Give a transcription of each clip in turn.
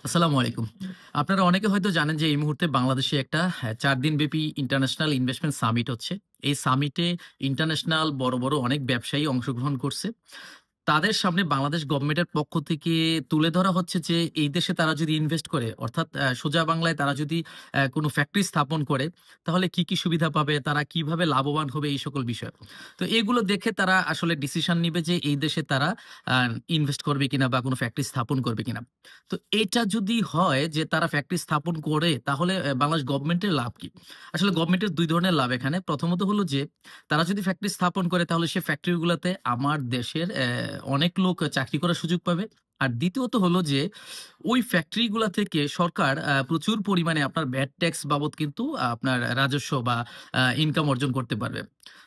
আসসালামু আলাইকুম। আপনারা অনেকে হয়তো জানেন যে এই মুহূর্তে বাংলাদেশে একটা ৪ দিনব্যাপী ইন্টারন্যাশনাল ইনভেস্টমেন্ট সামিট হচ্ছে। এই সামিটে ইন্টারন্যাশনাল বড় অনেক ব্যবসায়ী অংশগ্রহণ করছে। তাদের সামনে বাংলাদেশ গভর্নমেন্টের পক্ষ থেকে তুলে ধরা হচ্ছে যে এই দেশে তারা যদি ইনভেস্ট করে অর্থাৎ সোজা বাংলায় তারা যদি কোনো ফ্যাক্টরি স্থাপন করে তাহলে কি সুবিধা পাবে, তারা কিভাবে লাভবান হবে এই সকল বিষয়। তো এগুলো দেখে তারা আসলে ডিসিশন নিবে যে এই দেশে তারা আ ইনভেস্ট করবে কিনা বা কোনো ফ্যাক্টরি স্থাপন করবে কিনা। তো এটা যদি হয় যে তারা ফ্যাক্টরি স্থাপন করে তাহলে বাংলাদেশ গভর্নমেন্টের লাভ কি? আসলে গভর্নমেন্টের ২ ধরনের লাভ এখানে। প্রথমত হলো যে তারা যদি ফ্যাক্টরি স্থাপন করে তাহলে সে ফ্যাক্টরি গুলাতে আমার দেশের অনেক লোক চাকরি করার সুযোগ পাবে। আর দ্বিতীয়ত হলো যে ওই ফ্যাক্টরি গুলা থেকে সরকার প্রচুর পরিমাণে আপনার ভ্যাট ট্যাক্স বাবদ কিন্তু আপনার রাজস্ব বা ইনকাম অর্জন করতে পারবে।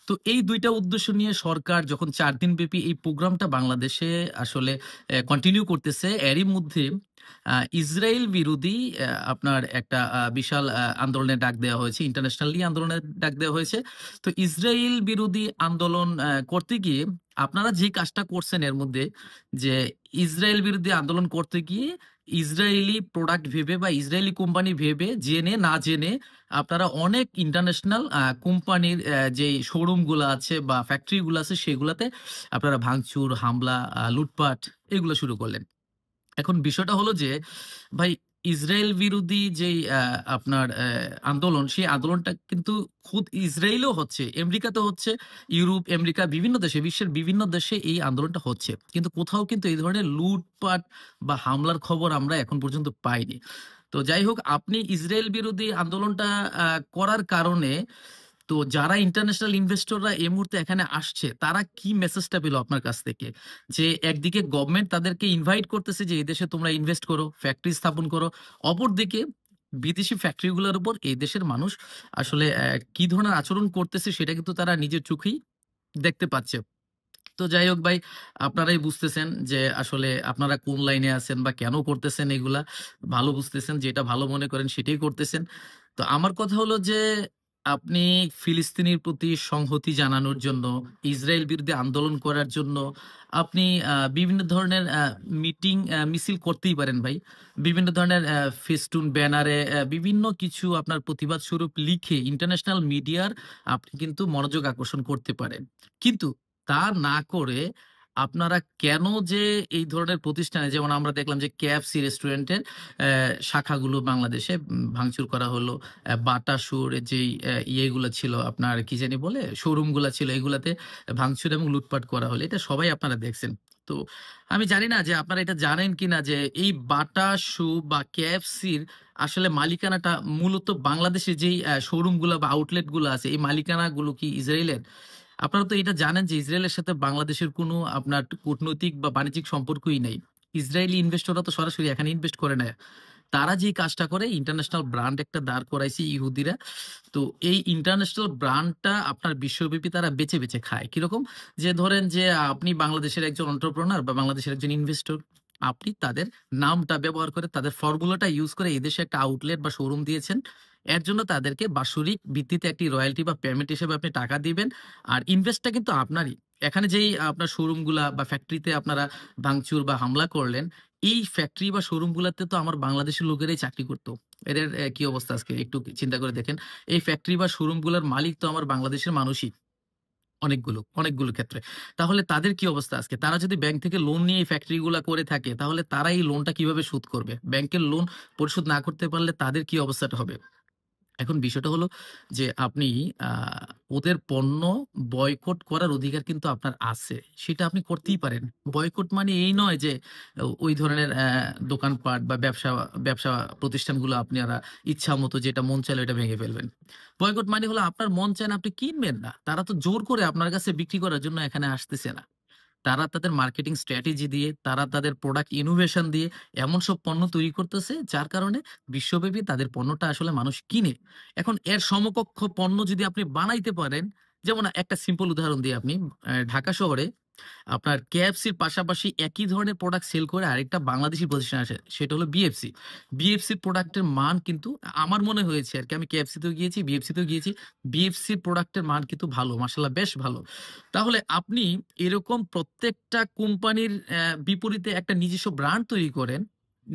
তো এই ২ টা উদ্দেশ্য নিয়ে সরকার যখন ৪ দিনব্যাপী এই প্রোগ্রামটা বাংলাদেশে আসলে কন্টিনিউ করতেছে, এরই মধ্যে ইসরাইল বিরোধী আপনার একটা বিশাল আন্দোলনের ডাক দেওয়া হয়েছে। ইন্টারন্যাশনালি আন্দোলনের ডাক দেওয়া হয়েছে। তো ইসরাইল বিরোধী আন্দোলন করতে গিয়ে আপনারা যে কাজটা করছেন এর মধ্যে যে ইসরায়েল বিরোধী আন্দোলন করতে গিয়ে ইসরায়েলি প্রোডাক্ট ভেবে বা ইসরায়েলি কোম্পানি ভেবে জেনে না জেনে আপনারা অনেক ইন্টারন্যাশনাল কোম্পানির যে শোরুম গুলা আছে বা ফ্যাক্টরি গুলো আছে সেগুলাতে আপনারা ভাঙচুর, হামলা, লুটপাট এগুলো শুরু করলেন। এখন বিষয়টা হলো যে ভাই ইসরায়েল বিরোধী যেই আপনার আন্দোলন, সেই আন্দোলনটা কিন্তু খুদ ইসরায়েলেও হচ্ছে, আমেরিকাতেও হচ্ছে, ইউরোপ, আমেরিকা বিভিন্ন দেশে, বিশ্বের বিভিন্ন দেশে এই আন্দোলনটা হচ্ছে। কিন্তু কোথাও কিন্তু এই ধরনের লুটপাট বা হামলার খবর আমরা এখন পর্যন্ত পাইনি। তো যাই হোক, আপনি ইসরায়েল বিরোধী আন্দোলনটা করার কারণে তো যারা ইন্টারন্যাশনাল ইনভেস্টররা এই মুহূর্তে এখানে আসছে তারা কি মেসেজটা পেল আপনার কাছ থেকে? যে একদিকে গভর্নমেন্ট তাদেরকে ইনভাইট করতেছে যে এই দেশে তোমরা ইনভেস্ট করো, ফ্যাক্টরি স্থাপন করো। অপরদিকে বিদেশি ফ্যাক্টরিগুলোর উপর এই দেশের মানুষ আসলে কি ধরনের আচরণ করতেছে সেটা কিন্তু তারা নিজের চোখেই দেখতে পাচ্ছে। তো যাই হোক ভাই, আপনারাই বুঝতেছেন যে আসলে আপনারা কোন লাইনে আছেন বা কেন করতেছেন এগুলা। ভালো বুঝতেছেন, যেটা ভালো মনে করেন সেটাই করতেছেন। তো আমার কথা হলো যে আপনি ফিলিস্তিনির প্রতি সংহতি জানানোর জন্য, ইসরায়েল বিরুদ্ধে আন্দোলন করার জন্য আপনি বিভিন্ন ধরনের মিটিং, মিছিল করতেই পারেন ভাই। বিভিন্ন ধরনের ফেস্টুন, ব্যানারে বিভিন্ন কিছু আপনার প্রতিবাদ স্বরূপ লিখে ইন্টারন্যাশনাল মিডিয়ার আপনি কিন্তু মনোযোগ আকর্ষণ করতে পারেন। কিন্তু তা না করে আপনারা কেন যে এই ধরনের প্রতিষ্ঠানে, যেমন আমরা দেখলাম যে কেএফসি রেস্টুরেন্টের শাখাগুলো বাংলাদেশে ভাঙচুর করা হলো। বাটা সুর যেই ইয়েগুলো ছিল আপনার কি জানি বলে? শোরুম গুলা ছিল এগুলাতে ভাঙচুর এবং লুটপাট করা হলো। এটা সবাই আপনারা দেখছেন। তো আমি জানি না যে আপনারা এটা জানেন কিনা যে এই বাটা সু বা কেএফসির আসলে মালিকানাটা মূলত বাংলাদেশের যেই শোরুম গুলা বা আউটলেট গুলো আছে এই মালিকানাগুলো কি ইসরায়েলের? আপনারা তো এটা জানেন যে ইসরায়েলের সাথে বাংলাদেশের কোনো আপনার কূটনৈতিক বা বাণিজ্যিক সম্পর্কই নাই। ইসরায়েলি ইনভেস্টররা তো সরাসরি এখানে ইনভেস্ট করে না। তারা যে কাজটা করে ইন্টারন্যাশনাল ব্র্যান্ড একটা দাঁড় করাইছে ইহুদিরা। তো এই ইন্টারন্যাশনাল ব্র্যান্ডটা আপনার বিশ্বব্যাপী তারা বেচে খায়। কিরকম? যে ধরেন যে আপনি বাংলাদেশের একজন এন্টারপ্রেনার বা বাংলাদেশের একজন ইনভেস্টর। আপনি তাদের নামটা ব্যবহার করে তাদের ফর্মুলাটা ইউজ করে এদেশে একটা আউটলেট বা শোরুম দিয়েছেন। এর জন্য তাদেরকে বাৎসরিক ভিত্তিতে একটি রয়্যালটি বা পেমেন্ট হিসেবে আপনি টাকা দিবেন। আর ইনভেস্টটা কিন্তু আপনারই। এখানে যেই আপনার শোরুমগুলা বা ফ্যাক্টরিতে আপনারা ভাঙচুর বা হামলা করলেন, এই ফ্যাক্টরি বা শোরুম গুলাতে তো আমার বাংলাদেশের লোকেরাই চাকরি করতো। এদের কি অবস্থা আজকে একটু চিন্তা করে দেখেন। এই ফ্যাক্টরি বা শোরুম গুলার মালিক তো আমার বাংলাদেশের মানুষই। অনেকগুলো ক্ষেত্রে। তাহলে তাদের কি অবস্থা আজকে? তারা যদি ব্যাংক থেকে লোন নিয়ে এই ফ্যাক্টরি গুলা করে থাকে তাহলে তারা এই লোনটা কিভাবে শোধ করবে? ব্যাংকের লোন পরিশোধ না করতে পারলে তাদের কি অবস্থাটা হবে? এখন বিষয়টা হলো যে আপনি আ ওদের পণ্য বয়কট করার অধিকার কিন্তু আপনার আছে। সেটা আপনি করতেই পারেন। বয়কট মানে এই নয় যে ওই ধরনের দোকানপাট বা ব্যবসা প্রতিষ্ঠানগুলো আপনারা ইচ্ছামতো যেটা মন চাইলো এটা ভেঙে ফেলবেন। বয়কট মানে হলো আপনার মন চায় না, আপনি কিনবেন না। তারা তো জোর করে আপনার কাছে বিক্রি করার জন্য এখানে আসতেছে না। তারা তাদের মার্কেটিং স্ট্র্যাটেজি দিয়ে, তারা তাদের প্রোডাক্ট ইনোভেশন দিয়ে এমন সব পণ্য তৈরি করতেছে যার কারণে বিশ্বব্যাপী তাদের পণ্যটা আসলে মানুষ কিনে। এখন এর সমকক্ষ পণ্য যদি আপনি বানাইতে পারেন, যেমন একটা সিম্পল উদাহরণ দিই আপনি, ঢাকা শহরে আপনার কেএফসির পাশাপাশি একই ধরনের প্রোডাক্ট সেল করে আরেকটা বাংলাদেশী প্রতিষ্ঠান আছে। সেটা হলো বিএফসি। বিএফসির প্রোডাক্টের মান কিন্তু আমার মনে হয়েছে আরকি, আমি কেএফসিতেও গিয়েছি, বিএফসিতেও গিয়েছি। বিএফসির প্রোডাক্টের মান কিন্তু ভালো, মাশাআল্লাহ বেশ ভালো। তাহলে আপনি এরকম প্রত্যেকটা কোম্পানির বিপরীতে একটা নিজস্ব ব্র্যান্ড তৈরি করেন।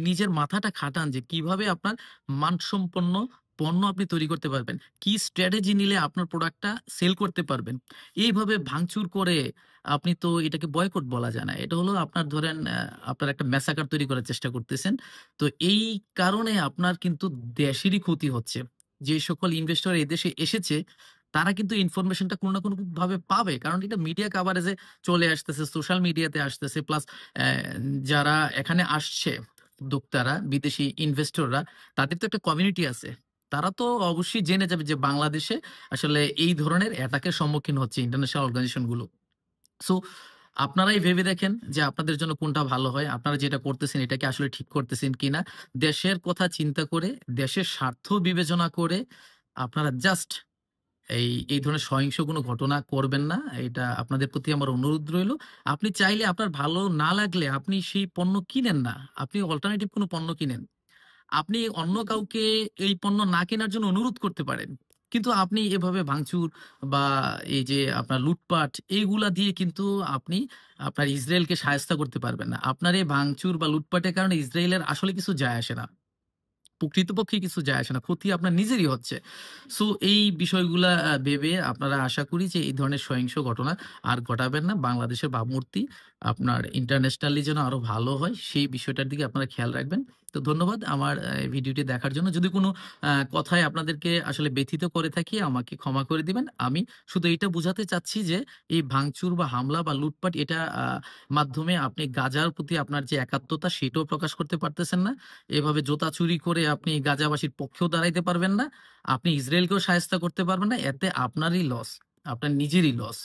নিজের মাথাটা খাটান যে কিভাবে আপনার মানসম্পন্ন পণ্য আপনি তৈরি করতে পারবেন। কি স্ট্র্যাটেজি নিলে আপনার প্রোডাক্টটা সেল করতে পারবেন। এইভাবে ভাঙচুর করে আপনি তো এটাকে বয়কট বলা যায় না। এটা হলো আপনার ধরেন আপনার একটা ম্যাসাকার তৈরি করার চেষ্টা করতেছেন। তো এই কারণে আপনার কিন্তু দেশেরই ক্ষতি হচ্ছে। যে সকল ইনভেস্টর এদেশে এসেছে তারা কিন্তু ইনফরমেশনটা কোনো না কোনো ভাবে পাবে। কারণ এটা মিডিয়া কভারেজে চলে আসতেছে, সোশ্যাল মিডিয়াতে আসতেছে। প্লাস যারা এখানে আসছে উদ্যোক্তারা, বিদেশি ইনভেস্টররা, তাদের তো একটা কমিউনিটি আছে। তারা তো অবশ্যই জেনে যাবে যে বাংলাদেশে আসলে এই ধরনের অ্যাটাকের সম্মুখীন হচ্ছে ইন্টারন্যাশনাল অর্গানাইজেশন গুলো। সো আপনারাই ভেবে দেখেন যে আপনাদের জন্য কোনটা ভালো হয়। আপনারা যেটা করতেছেন এটা কি আসলে ঠিক করতেছেন কিনা? দেশের কথা চিন্তা করে, দেশের স্বার্থ বিবেচনা করে আপনারা জাস্ট এই ধরনের সহিংস কোনো ঘটনা করবেন না। এটা আপনাদের প্রতি আমার অনুরোধ রইলো। আপনি চাইলে আপনার ভালো না লাগলে আপনি সেই পণ্য কিনেন না। আপনি অল্টারনেটিভ কোনো পণ্য কিনেন। আপনি অন্য কাউকে এই পণ্য না কেনার জন্য অনুরোধ করতে পারেন। কিন্তু আপনি এভাবে ভাঙচুর বা এই যে আপনার লুটপাট এইগুলা দিয়ে কিন্তু আপনি আপনার ইসরায়েলকে শায়েস্তা করতে পারবেন না। আপনার এই ভাঙচুর বা লুটপাটের কারণে ইসরায়েলের আসলে কিছু যায় আসে না। প্রকৃতপক্ষে কিছু যায় আসে না। ক্ষতি আপনার নিজেরই হচ্ছে। সো এই বিষয়গুলা ভেবে আপনারা আশা করি যে এই ধরনের সহিংস ঘটনা আর ঘটাবেন না। বাংলাদেশের ভাবমূর্তি আপনার ইন্টারন্যাশনালি যেন আরো ভালো হয় সেই বিষয়টার দিকে আপনারা খেয়াল রাখবেন। তো ধন্যবাদ আমার ভিডিওটি দেখার জন্য। যদি কোনো কথায় আপনাদেরকে আসলে ব্যথিত করে থাকি আমাকে ক্ষমা করে দিবেন। আমি শুধু এইটা বুঝাতে চাচ্ছি যে এই ভাঙচুর বা হামলা বা লুটপাট এটা মাধ্যমে আপনি গাজার প্রতি আপনার যে একাত্মতা সেটাও প্রকাশ করতে পারতেছেন না। এভাবে জুতা চুরি করে আপনি গাজাবাসীর পক্ষেও দাঁড়াইতে পারবেন না। আপনি ইসরায়েলকেও শায়েস্তা করতে পারবেন না। এতে আপনারই লস। আপনার নিজেরই লস।